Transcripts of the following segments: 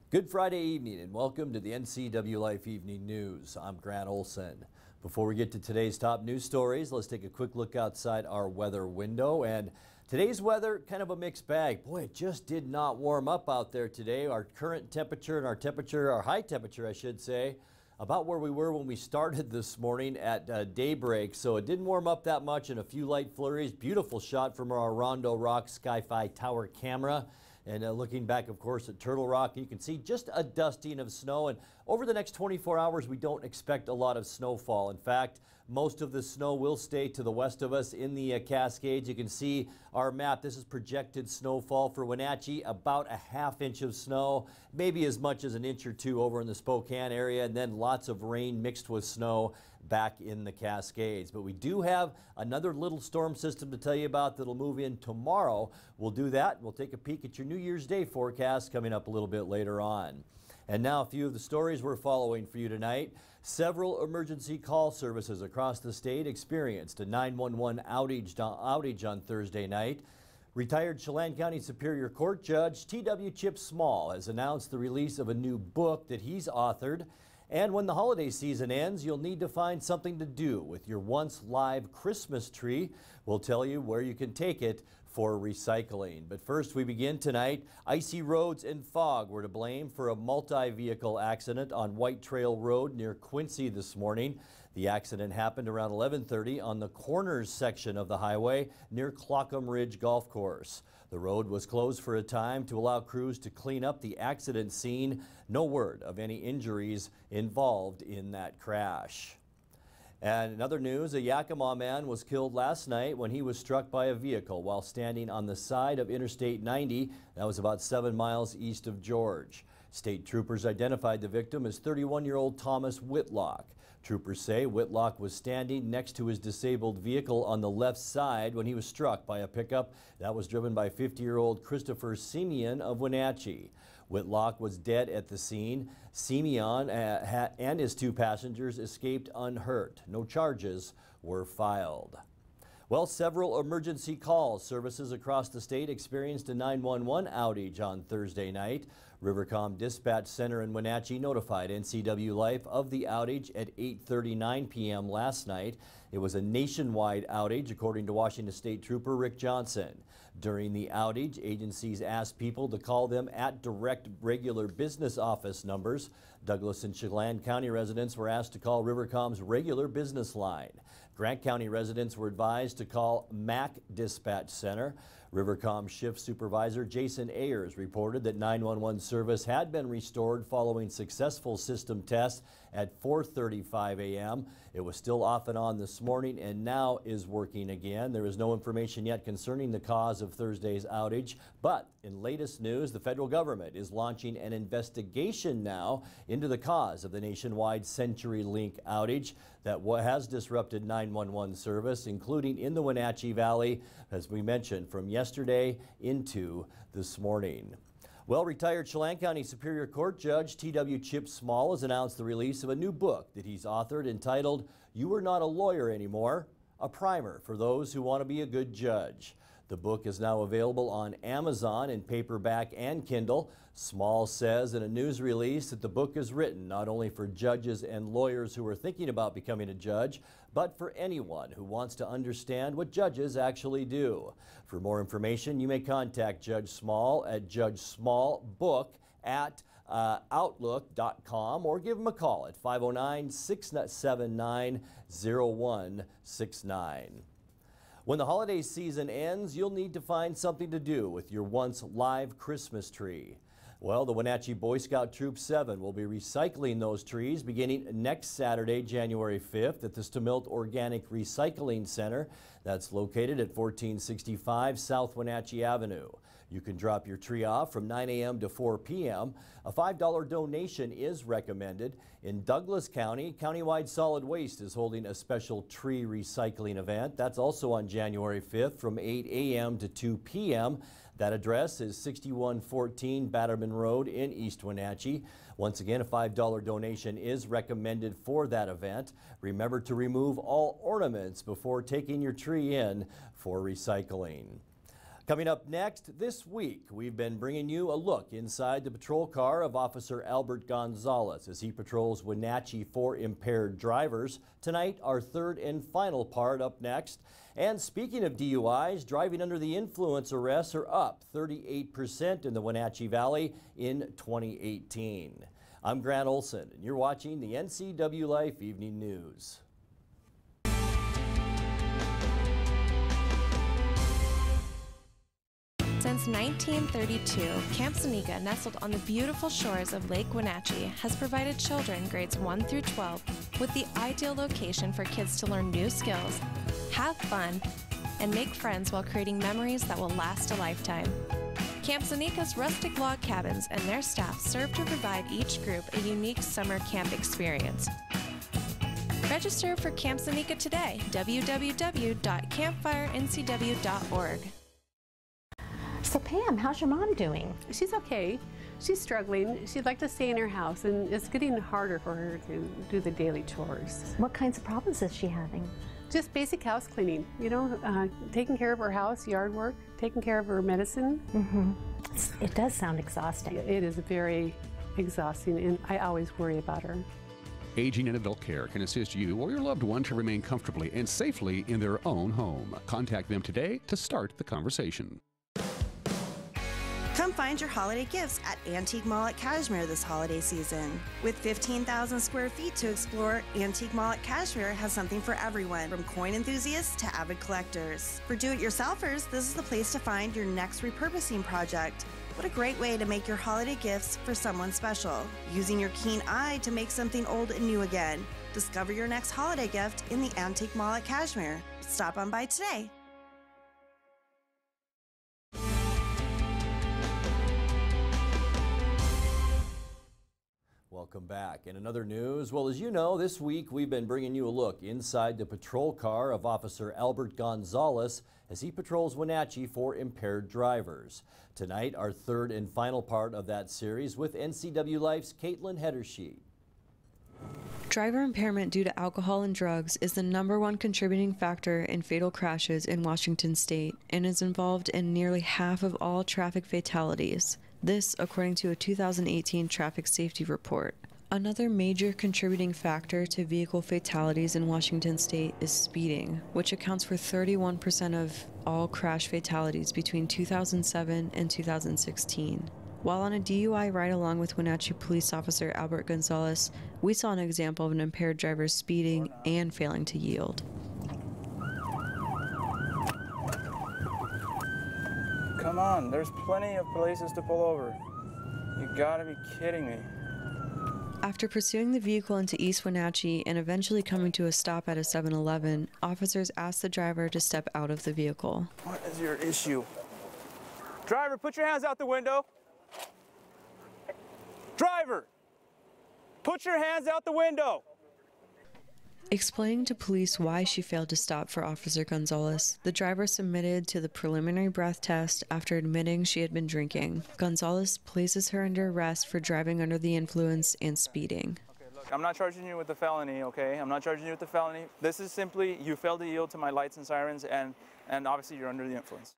Good Friday evening and welcome to the NCWLIFE Evening News. I'm Grant Olson. Before we get to today's top news stories, let's take a quick look outside our weather window. And today's weather, kind of a mixed bag. Boy, it just did not warm up out there today. Our current temperature and our high temperature, I should say, about where we were when we started this morning at daybreak. So it didn't warm up that much, and a few light flurries. Beautiful shot from our Rondo Rock Sky-Fi Tower camera. And looking back, of course, at Turtle Rock, you can see just a dusting of snow. And over the next 24 hours, we don't expect a lot of snowfall. In fact, most of the snow will stay to the west of us in the Cascades. You can see our map. This is projected snowfall for Wenatchee, about a ½ inch of snow, maybe as much as an inch or two over in the Spokane area, and then lots of rain mixed with snow back in the Cascades. But we do have another little storm system to tell you about that'll move in tomorrow. We'll do that. We'll take a peek at your New Year's Day forecast coming up a little bit later on. And now a few of the stories we're following for you tonight. Several emergency call services across the state experienced a 911 outage on Thursday night. Retired Chelan County Superior Court Judge T.W. Chip Small has announced the release of a new book that he's authored. And when the holiday season ends, you'll need to find something to do with your once live Christmas tree. We'll tell you where you can take it for recycling. But first, we begin tonight. Icy roads and fog were to blame for a multi-vehicle accident on White Trail Road near Quincy this morning. The accident happened around 11:30 on the Corners section of the highway near Clockham Ridge Golf Course. The road was closed for a time to allow crews to clean up the accident scene. No word of any injuries involved in that crash. And in other news, a Yakima man was killed last night when he was struck by a vehicle while standing on the side of Interstate 90. That was about 7 miles east of George. State troopers identified the victim as 31-year-old Thomas Whitlock. Troopers say Whitlock was standing next to his disabled vehicle on the left side when he was struck by a pickup that was driven by 50-year-old Christopher Simeon of Wenatchee. Whitlock was dead at the scene. Simeon and his two passengers escaped unhurt. No charges were filed. Well, several emergency call services across the state experienced a 911 outage on Thursday night. Rivercom Dispatch Center in Wenatchee notified NCWLIFE of the outage at 8:39 p.m. last night. It was a nationwide outage, according to Washington State Trooper Rick Johnson. During the outage, agencies asked people to call them at direct regular business office numbers. Douglas and Chelan County residents were asked to call Rivercom's regular business line. Grant County residents were advised to call MAC Dispatch Center. Rivercom Shift Supervisor Jason Ayers reported that 911 service had been restored following successful system tests at 4:35 a.m. It was still off and on this morning and now is working again. There is no information yet concerning the cause of Thursday's outage, but in latest news, the federal government is launching an investigation now into the cause of the nationwide CenturyLink outage that has disrupted 911 service, including in the Wenatchee Valley, as we mentioned, from yesterday into this morning. Well, retired Chelan County Superior Court Judge T.W. Chip Small has announced the release of a new book that he's authored entitled "You Are Not a Lawyer Anymore, a Primer for Those Who Want to Be a Good Judge." The book is now available on Amazon in paperback and Kindle. Small says in a news release that the book is written not only for judges and lawyers who are thinking about becoming a judge, but for anyone who wants to understand what judges actually do. For more information, you may contact Judge Small at judgesmallbook@outlook.com or give him a call at 509-679-0169. When the holiday season ends, you'll need to find something to do with your once live Christmas tree. Well, the Wenatchee Boy Scout Troop 7 will be recycling those trees beginning next Saturday, January 5th at the Stamilt Organic Recycling Center. That's located at 1465 South Wenatchee Avenue. You can drop your tree off from 9 a.m. to 4 p.m. A $5 donation is recommended. In Douglas County, Countywide Solid Waste is holding a special tree recycling event. That's also on January 5th from 8 a.m. to 2 p.m. That address is 6114 Batterman Road in East Wenatchee. Once again, a $5 donation is recommended for that event. Remember to remove all ornaments before taking your tree in for recycling. Coming up next this week, we've been bringing you a look inside the patrol car of Officer Albert Gonzalez as he patrols Wenatchee for impaired drivers. Tonight, our third and final part up next. And speaking of DUIs, driving under the influence arrests are up 38% in the Wenatchee Valley in 2018. I'm Grant Olson, and you're watching the NCWLIFE Evening News. Since 1932, Camp Seneca, nestled on the beautiful shores of Lake Wenatchee, has provided children grades 1 through 12 with the ideal location for kids to learn new skills, have fun, and make friends while creating memories that will last a lifetime. Camp Seneca's rustic log cabins and their staff serve to provide each group a unique summer camp experience. Register for Camp Seneca today, www.campfirencw.org. So Pam, how's your mom doing? She's okay. She's struggling. She'd like to stay in her house, and it's getting harder for her to do the daily chores. What kinds of problems is she having? Just basic house cleaning, you know, taking care of her house, yard work, taking care of her medicine. Mm-hmm. It does sound exhausting. It is very exhausting, and I always worry about her. Aging and adult care can assist you or your loved one to remain comfortably and safely in their own home. Contact them today to start the conversation. Come find your holiday gifts at Antique Mall at Cashmere this holiday season. With 15,000 square feet to explore, Antique Mall at Cashmere has something for everyone, from coin enthusiasts to avid collectors. For do-it-yourselfers, this is the place to find your next repurposing project. What a great way to make your holiday gifts for someone special, using your keen eye to make something old and new again. Discover your next holiday gift in the Antique Mall at Cashmere. Stop on by today. Welcome back. And in other news, well, as you know, this week we've been bringing you a look inside the patrol car of Officer Albert Gonzalez as he patrols Wenatchee for impaired drivers. Tonight, our third and final part of that series with NCWLIFE's Caitlin Hedersheet. Driver impairment due to alcohol and drugs is the #1 contributing factor in fatal crashes in Washington state and is involved in nearly half of all traffic fatalities. This, according to a 2018 traffic safety report. Another major contributing factor to vehicle fatalities in Washington state is speeding, which accounts for 31% of all crash fatalities between 2007 and 2016. While on a DUI ride along with Wenatchee Police Officer Albert Gonzalez, we saw an example of an impaired driver speeding and failing to yield. Come on, there's plenty of places to pull over. You gotta be kidding me. After pursuing the vehicle into East Wenatchee and eventually coming to a stop at a 7-Eleven, officers asked the driver to step out of the vehicle. What is your issue? Driver, put your hands out the window. Driver, put your hands out the window. Explaining to police why she failed to stop for Officer Gonzalez, the driver submitted to the preliminary breath test after admitting she had been drinking. Gonzalez places her under arrest for driving under the influence and speeding. Okay, look, I'm not charging you with a felony, okay? I'm not charging you with a felony. This is simply you failed to yield to my lights and sirens, and obviously you're under the influence.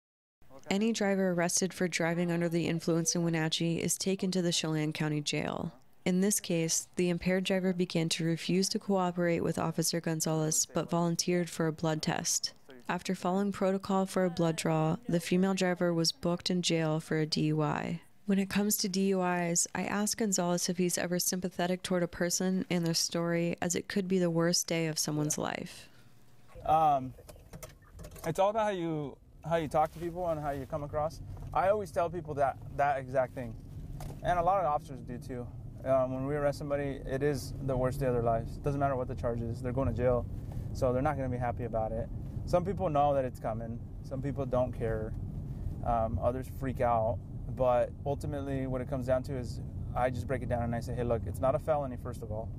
Okay. Any driver arrested for driving under the influence in Wenatchee is taken to the Chelan County Jail. In this case, the impaired driver began to refuse to cooperate with Officer Gonzalez, but volunteered for a blood test. After following protocol for a blood draw, the female driver was booked in jail for a DUI. When it comes to DUIs, I asked Gonzalez if he's ever sympathetic toward a person and their story, as it could be the worst day of someone's life. It's all about how you talk to people and how you come across. I always tell people that exact thing, and a lot of officers do too. When we arrest somebody, it is the worst day of their lives. Doesn't matter what the charge is. They're going to jail, so they're not going to be happy about it. Some people know that it's coming. Some people don't care. Others freak out. But ultimately, what it comes down to is I just break it down and I say, hey, look, it's not a felony, first of all.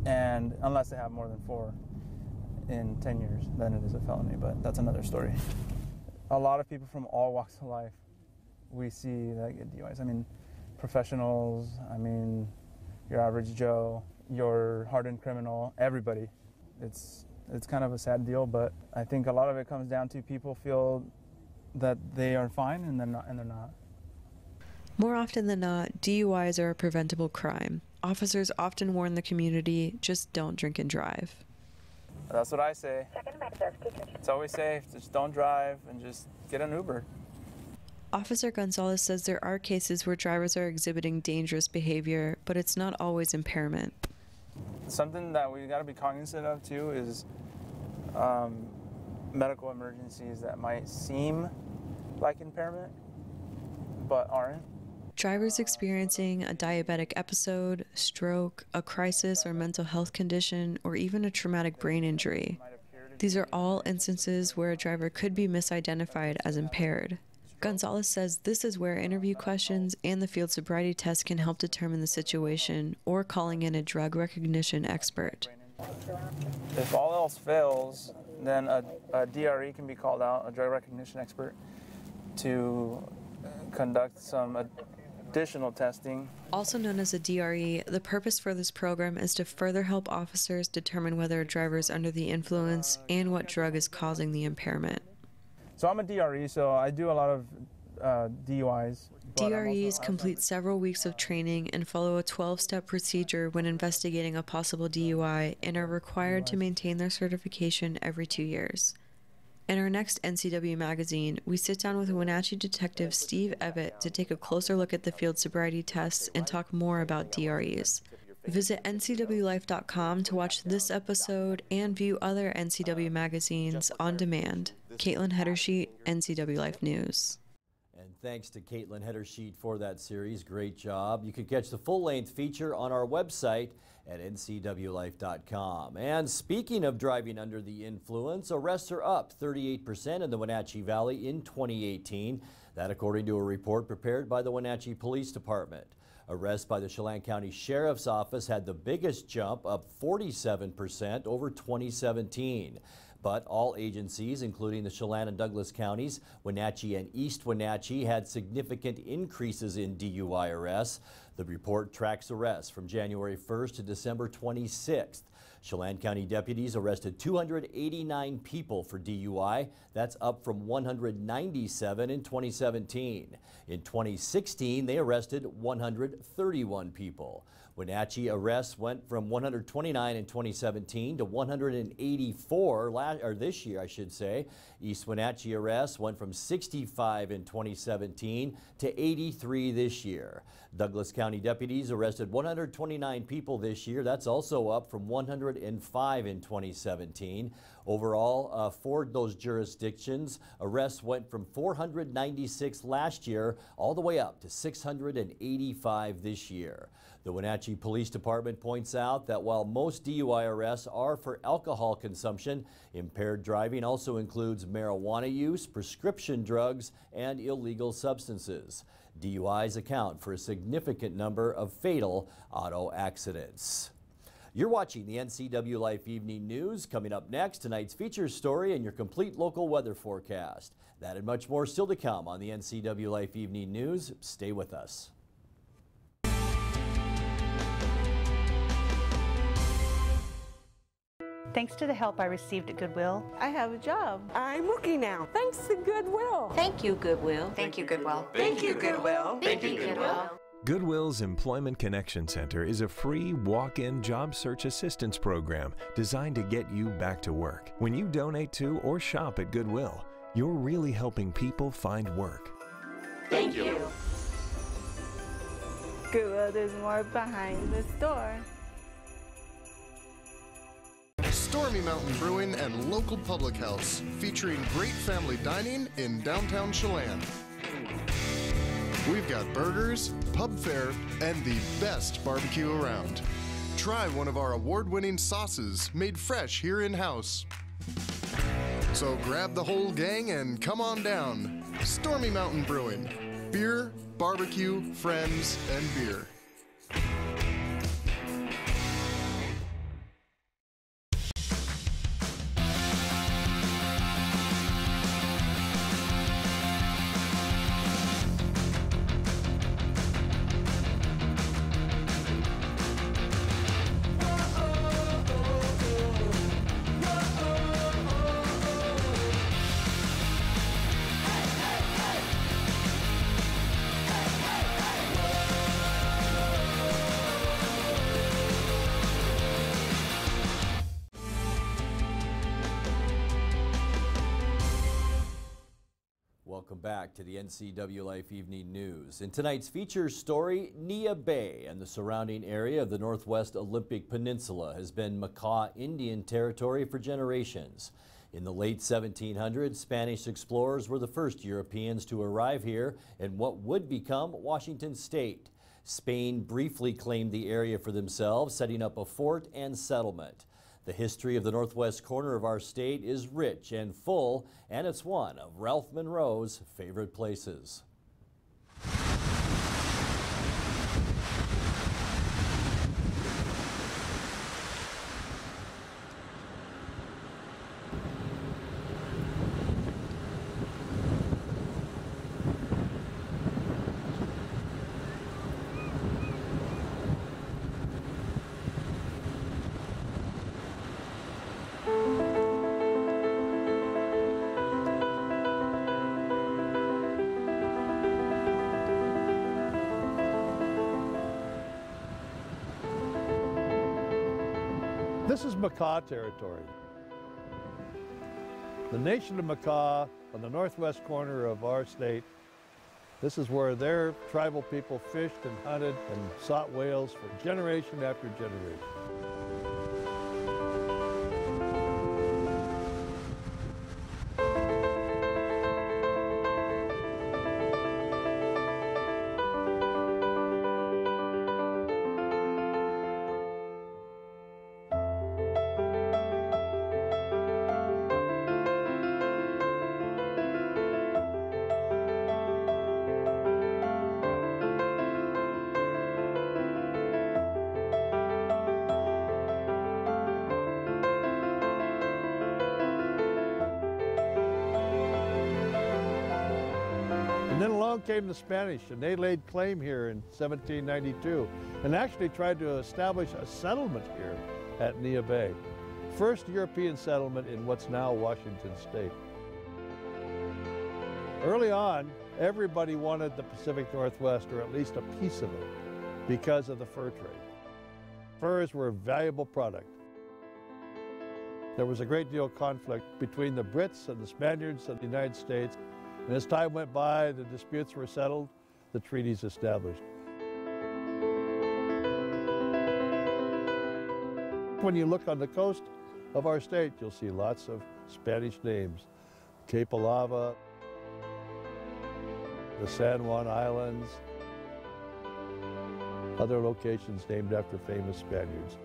And unless they have more than 4 in 10 years, then it is a felony. But that's another story. A lot of people from all walks of life we see that get DUIs. I mean, professionals, I mean, your average Joe, your hardened criminal, everybody. It's it's kind of a sad deal, but I think a lot of it comes down to people feel that they are fine and they're not. More often than not, DUIs are a preventable crime. Officers often warn the community, just don't drink and drive. That's what I say. It's always safe, just don't drive and just get an Uber. Officer Gonzalez says there are cases where drivers are exhibiting dangerous behavior, but it's not always impairment. Something that we got to be cognizant of too is medical emergencies that might seem like impairment, but aren't. Drivers experiencing a diabetic episode, stroke, a crisis or mental health condition, or even a traumatic brain injury. These are all instances where a driver could be misidentified as impaired. Gonzalez says this is where interview questions and the field sobriety test can help determine the situation, or calling in a drug recognition expert. If all else fails, then a DRE can be called out, a drug recognition expert, to conduct some additional testing. Also known as a DRE, the purpose for this program is to further help officers determine whether a driver is under the influence and what drug is causing the impairment. So I'm a DRE, so I do a lot of DUIs. DREs complete several weeks of training and follow a 12-step procedure when investigating a possible DUI and are required to maintain their certification every 2 years. In our next NCW magazine, we sit down with Wenatchee detective Steve Evett to take a closer look at the field sobriety tests and talk more about DREs. Visit NCWLIFE.com to watch this episode and view other NCW magazines on demand. Caitlin Hedersheet, NCW Life News. And thanks to Caitlin Hedersheet for that series. Great job. You can catch the full-length feature on our website at NCWLIFE.com. And speaking of driving under the influence, arrests are up 38% in the Wenatchee Valley in 2018. That according to a report prepared by the Wenatchee Police Department. Arrests by the Chelan County Sheriff's Office had the biggest jump, up 47% over 2017. But all agencies, including the Chelan and Douglas counties, Wenatchee and East Wenatchee, had significant increases in DUI arrests. The report tracks arrests from January 1st to December 26th. Chelan County deputies arrested 289 people for DUI. That's up from 197 in 2017. In 2016, they arrested 131 people. Wenatchee arrests went from 129 in 2017 to 184 this year, I should say. East Wenatchee arrests went from 65 in 2017 to 83 this year. Douglas County deputies arrested 129 people this year. That's also up from 105 in 2017. Overall, for those jurisdictions, arrests went from 496 last year all the way up to 685 this year. The Wenatchee Police Department points out that while most DUI arrests are for alcohol consumption, impaired driving also includes marijuana use, prescription drugs, and illegal substances. DUIs account for a significant number of fatal auto accidents. You're watching the NCW Life Evening News. Coming up next, tonight's feature story and your complete local weather forecast. That and much more still to come on the NCW Life Evening News. Stay with us. Thanks to the help I received at Goodwill, I have a job. I'm working now. Thanks to Goodwill. Thank you, Goodwill. Thank you, Goodwill. Thank you, Goodwill. Thank you, Goodwill. Goodwill's Employment Connection Center is a free walk-in job search assistance program designed to get you back to work. When you donate to or shop at Goodwill, you're really helping people find work. Thank you. Goodwill, there's more behind the store. Stormy Mountain Brewing and local public house, featuring great family dining in downtown Chelan. We've got burgers, pub fare, and the best barbecue around. Try one of our award-winning sauces made fresh here in-house. So grab the whole gang and come on down. Stormy Mountain Brewing. Beer, barbecue, friends, and beer. back to the NCWLIFE Evening News. In tonight's feature story, Nia Bay and the surrounding area of the Northwest Olympic Peninsula has been Makah Indian territory for generations. In the late 1700s, Spanish explorers were the first Europeans to arrive here in what would become Washington State. Spain briefly claimed the area for themselves, setting up a fort and settlement. The history of the northwest corner of our state is rich and full, and it's one of Ralph Monroe's favorite places. This is Makah territory. The nation of Makah on the northwest corner of our state, this is where their tribal people fished and hunted and sought whales for generation after generation. And then along came the Spanish, and they laid claim here in 1792 and actually tried to establish a settlement here at Nia Bay. First European settlement in what's now Washington State. Early on, everybody wanted the Pacific Northwest, or at least a piece of it, because of the fur trade. Furs were a valuable product. There was a great deal of conflict between the Brits and the Spaniards of the United States. And as time went by, the disputes were settled, the treaties established. When you look on the coast of our state, you'll see lots of Spanish names. Cape Alava, the San Juan Islands, other locations named after famous Spaniards.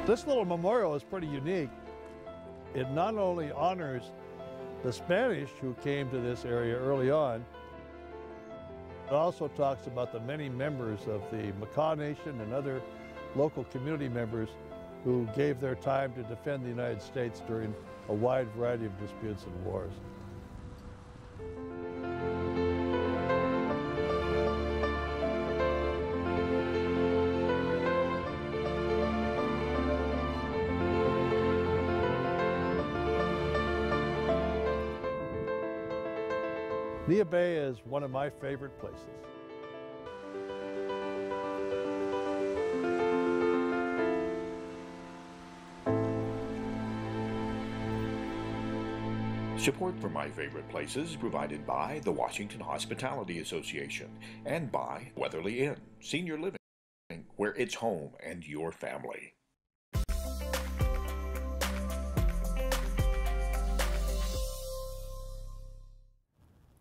This little memorial is pretty unique. It not only honors the Spanish who came to this area early on, it also talks about the many members of the Makah Nation and other local community members who gave their time to defend the United States during a wide variety of disputes and wars. Nia Bay is one of my favorite places. Support for My Favorite Places is provided by the Washington Hospitality Association and by Weatherly Inn, Senior Living, where it's home and your family.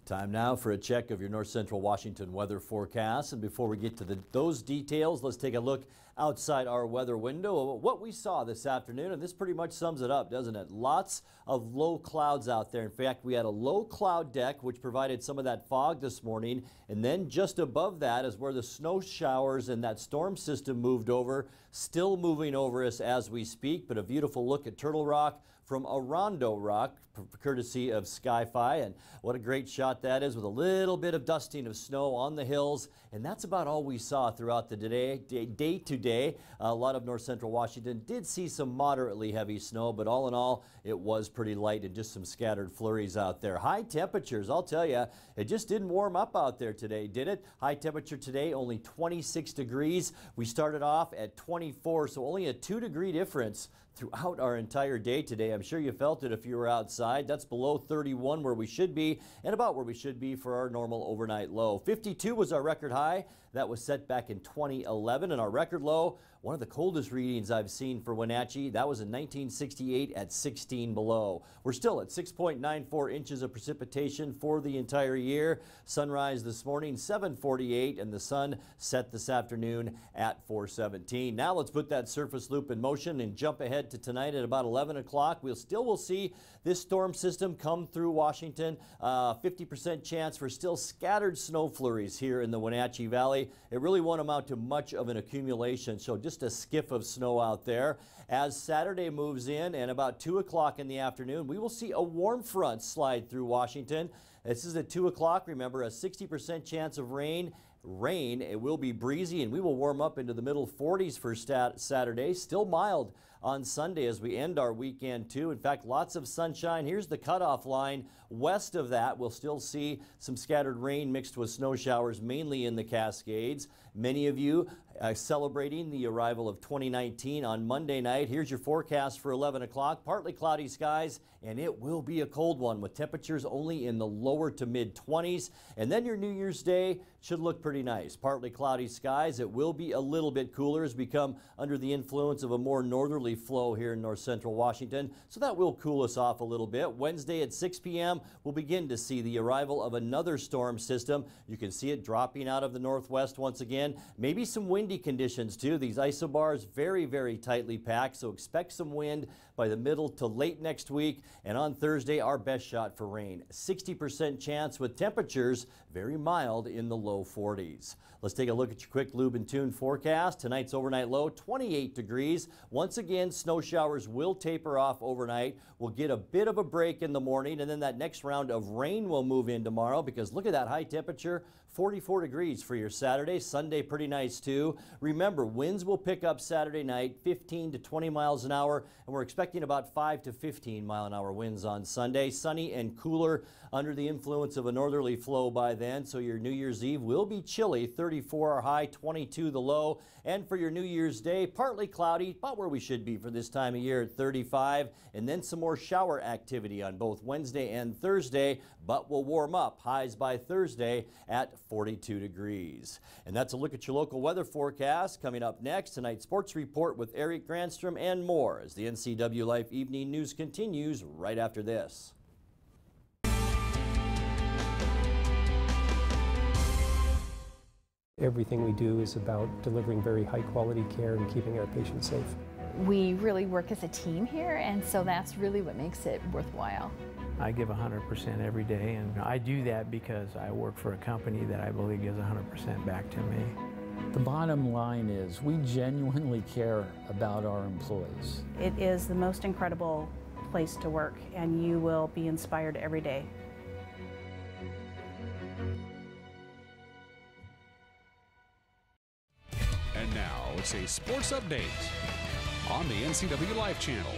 Time now for a check of your North Central Washington weather forecast. And before we get to those details, let's take a look outside our weather window. What we saw this afternoon, and this pretty much sums it up, doesn't it? Lots of low clouds out there. In fact, we had a low cloud deck, which provided some of that fog this morning. And then just above that is where the snow showers and that storm system moved over, still moving over us as we speak. But a beautiful look at Turtle Rock, from Rondo Rock, courtesy of Sky-Fi. And what a great shot that is, with a little bit of dusting of snow on the hills. And that's about all we saw throughout the day today. A lot of north central Washington did see some moderately heavy snow, but all in all, it was pretty light and just some scattered flurries out there. High temperatures, I'll tell you, it just didn't warm up out there today, did it? High temperature today, only 26 degrees. We started off at 24, so only a 2-degree difference throughout our entire day today. I'm sure you felt it if you were outside. That's below 31 where we should be, and about where we should be for our normal overnight low. 52 was our record high. That was set back in 2011, and our record low, one of the coldest readings I've seen for Wenatchee, that was in 1968 at 16 below. We're still at 6.94 inches of precipitation for the entire year. Sunrise this morning, 7:48, and the sun set this afternoon at 4:17. Now let's put that surface loop in motion and jump ahead to tonight at about 11 o'clock. We'll see this storm system come through Washington. 50% chance for still scattered snow flurries here in the Wenatchee Valley. It really won't amount to much of an accumulation, so just a skiff of snow out there. As Saturday moves in and about 2 o'clock in the afternoon, we will see a warm front slide through Washington. This is at 2 o'clock. Remember, a 60% chance of rain. It will be breezy, and we will warm up into the middle 40s for Saturday. Still mild on Sunday as we end our weekend too. In fact, lots of sunshine. Here's the cutoff line. West of that, we'll still see some scattered rain mixed with snow showers, mainly in the Cascades. Many of you celebrating the arrival of 2019 on Monday night. Here's your forecast for 11 o'clock. Partly cloudy skies, and it will be a cold one with temperatures only in the lower to mid 20s. And then your New Year's Day should look pretty nice. Partly cloudy skies. It will be a little bit cooler as we come under the influence of a more northerly flow here in north central Washington, so that will cool us off a little bit. Wednesday at 6 p.m. we'll begin to see the arrival of another storm system. You can see it dropping out of the northwest once again. Maybe some windy conditions too. These isobars very, very tightly packed, so expect some wind by the middle to late next week. And on Thursday, our best shot for rain. 60% chance with temperatures very mild in the low 40s. Let's take a look at your quick lube and tune forecast. Tonight's overnight low, 28 degrees. Once again, snow showers will taper off overnight. We'll get a bit of a break in the morning, and then that next round of rain will move in tomorrow, because look at that high temperature. 44 degrees for your Saturday. Sunday pretty nice too. Remember, winds will pick up Saturday night, 15 to 20 miles an hour, and we're expecting about 5 to 15 mile an hour winds on Sunday. Sunny and cooler under the influence of a northerly flow by then, so your New Year's Eve will be chilly. 34 our high, 22 the low. And for your New Year's Day, partly cloudy, about where we should be for this time of year at 35, and then some more shower activity on both Wednesday and Thursday, but we'll warm up. Highs by Thursday at 42 degrees. And that's a look at your local weather forecast. Coming up next, tonight's sports report with Eric Granstrom and more as the NCWLIFE Evening News continues right after this. Everything we do is about delivering very high quality care and keeping our patients safe. We really work as a team here, and so that's really what makes it worthwhile. I give 100% every day, and I do that because I work for a company that I believe gives 100% back to me. The bottom line is we genuinely care about our employees. It is the most incredible place to work, and you will be inspired every day. And now it's a sports update on the NCWLIFE channel.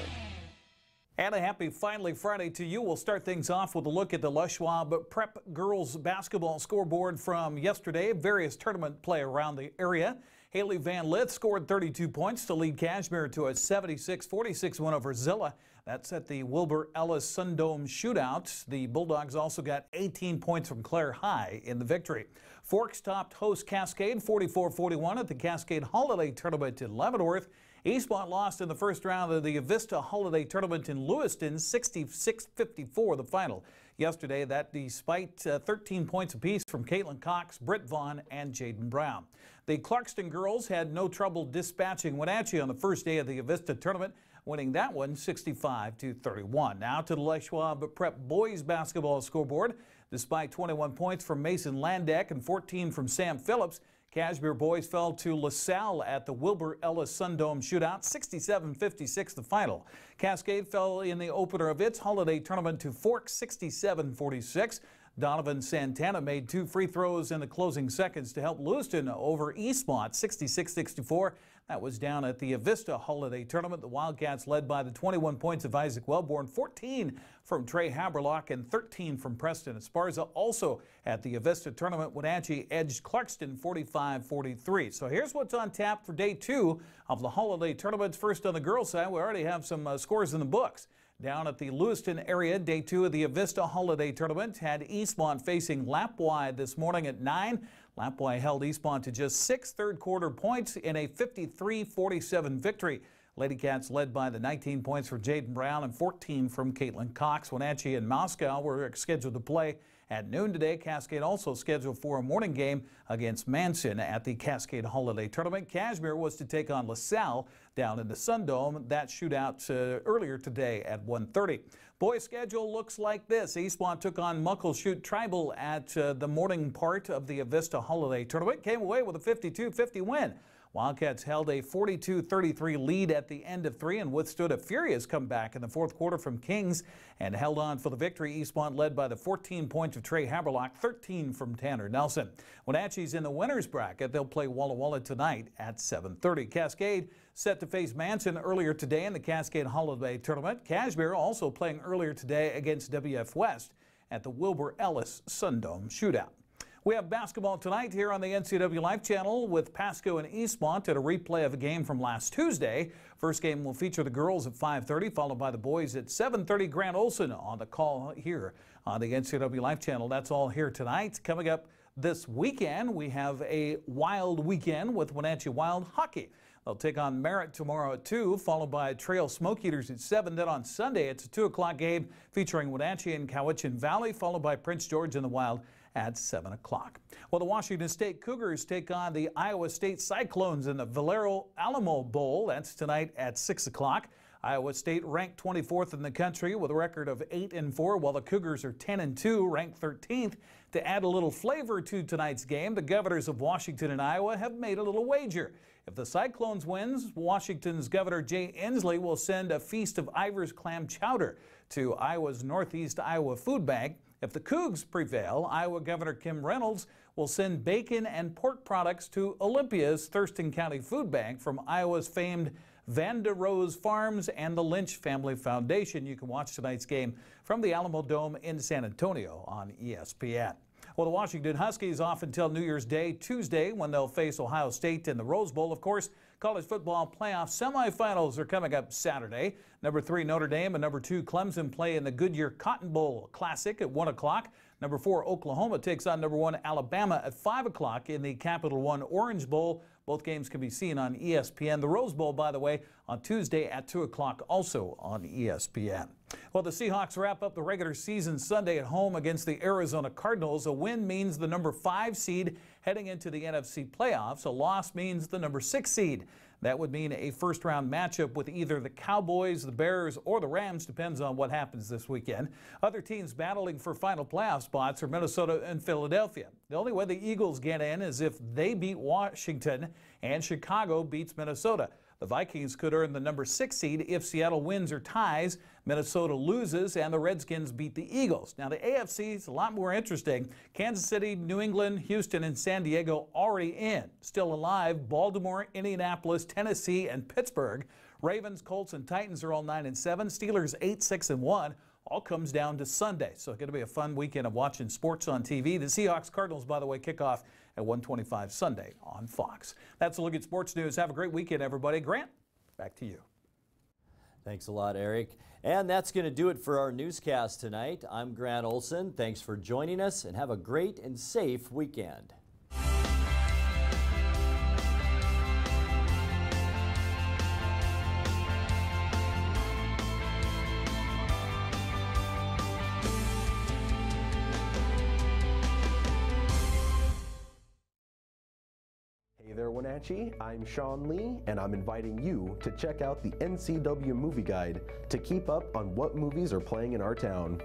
And a happy Finally Friday to you. We'll start things off with a look at the Les Schwab Prep girls basketball scoreboard from yesterday. Various tournament play around the area. Haley Van Lith scored 32 points to lead Kashmir to a 76-46 win over Zilla. That's at the Wilbur Ellis Sundome shootout. The Bulldogs also got 18 points from Clare High in the victory. Forks topped host Cascade 44-41 at the Cascade Holiday Tournament in Leavenworth. Eastmont lost in the first round of the Avista Holiday Tournament in Lewiston, 66-54 the final yesterday. That despite 13 points apiece from Caitlin Cox, Britt Vaughn, and Jaden Brown. The Clarkston girls had no trouble dispatching Wenatchee on the first day of the Avista Tournament, winning that one 65-31. Now to the Les Schwab Prep boys basketball scoreboard. Despite 21 points from Mason Landeck and 14 from Sam Phillips, Cashmere boys fell to LaSalle at the Wilbur Ellis Sundome shootout, 67-56 the final. Cascade fell in the opener of its holiday tournament to Forks, 67-46. Donovan Santana made 2 free throws in the closing seconds to help Lewiston over Eastmont, 66-64. That was down at the Avista Holiday Tournament. The Wildcats led by the 21 points of Isaac Wellborn, 14 from Trey Haberlock and 13 from Preston Esparza. Also at the Avista Tournament, Wenatchee edged Clarkston 45-43. So here's what's on tap for day 2 of the Holiday Tournaments. First on the girls' side, we already have some scores in the books. Down at the Lewiston area, day 2 of the Avista Holiday Tournament had Eastmont facing Lapwai this morning at 9. Lapwai held Eastmont to just 6 third-quarter points in a 53-47 victory. Lady Cats led by the 19 points for Jaden Brown and 14 from Caitlin Cox. Wenatchee and Moscow were scheduled to play at noon today. Cascade also scheduled for a morning game against Manson at the Cascade Holiday Tournament. Cashmere was to take on LaSalle down in the Sundome. That shootout earlier today at 1:30. Boys' schedule looks like this. Eastmont took on Muckleshoot Tribal at the morning part of the Avista Holiday Tournament. Came away with a 52-50 win. Wildcats held a 42-33 lead at the end of 3 and withstood a furious comeback in the fourth quarter from Kings and held on for the victory. Eastmont led by the 14 points of Trey Haberlock, 13 from Tanner Nelson. Wenatchee's in the winner's bracket. They'll play Walla Walla tonight at 7:30. Cascade set to face Manson earlier today in the Cascade Holiday Tournament. Cashmere also playing earlier today against WF West at the Wilbur Ellis Sundome shootout. We have basketball tonight here on the NCWLIFE channel with Pasco and Eastmont at a replay of a game from last Tuesday. First game will feature the girls at 5:30, followed by the boys at 7:30. Grant Olson on the call here on the NCWLIFE channel. That's all here tonight. Coming up this weekend, we have a wild weekend with Wenatchee Wild Hockey. They'll take on Merritt tomorrow at 2, followed by Trail Smoke Eaters at 7. Then on Sunday, it's a 2 o'clock game featuring Wenatchee and Cowichan Valley, followed by Prince George and the Wild at 7 o'clock. Well, the Washington State Cougars take on the Iowa State Cyclones in the Valero Alamo Bowl. That's tonight at 6 o'clock. Iowa State ranked 24th in the country with a record of 8-4, while the Cougars are 10-2, ranked 13th. To add a little flavor to tonight's game, the governors of Washington and Iowa have made a little wager. If the Cyclones wins, Washington's Governor Jay Inslee will send a feast of Ivar's clam chowder to Iowa's Northeast Iowa Food Bank. If the Cougs prevail, Iowa Governor Kim Reynolds will send bacon and pork products to Olympia's Thurston County Food Bank from Iowa's famed Vanda Rose Farms and the Lynch Family Foundation. You can watch tonight's game from the Alamo Dome in San Antonio on ESPN. Well, the Washington Huskies off until New Year's Day, Tuesday, when they'll face Ohio State in the Rose Bowl. Of course, college football playoff semifinals are coming up Saturday. Number 3 Notre Dame and number 2 Clemson play in the Goodyear Cotton Bowl Classic at 1 o'clock. Number 4 Oklahoma takes on number 1 Alabama at 5 o'clock in the Capital One Orange Bowl. Both games can be seen on ESPN. The Rose Bowl, by the way, on Tuesday at 2 o'clock, also on ESPN. Well, the Seahawks wrap up the regular season Sunday at home against the Arizona Cardinals. A win means the number 5 seed heading into the NFC playoffs. A loss means the number 6 seed. That would mean a first-round matchup with either the Cowboys, the Bears, or the Rams, depends on what happens this weekend. Other teams battling for final playoff spots are Minnesota and Philadelphia. The only way the Eagles get in is if they beat Washington and Chicago beats Minnesota. The Vikings could earn the number 6 seed if Seattle wins or ties, Minnesota loses, and the Redskins beat the Eagles. Now, the AFC is a lot more interesting. Kansas City, New England, Houston, and San Diego already in. Still alive, Baltimore, Indianapolis, Tennessee, and Pittsburgh. Ravens, Colts, and Titans are all 9-7. Steelers 8-6-1. All comes down to Sunday. So it's going to be a fun weekend of watching sports on TV. The Seahawks Cardinals, by the way, kick off at 1:25 Sunday on Fox. That's a look at sports news. Have a great weekend, everybody. Grant, back to you. Thanks a lot, Eric. And that's going to do it for our newscast tonight. I'm Grant Olson. Thanks for joining us, and have a great and safe weekend. Hey there, Wenatchee. I'm Sean Lee, and I'm inviting you to check out the NCW Movie Guide to keep up on what movies are playing in our town.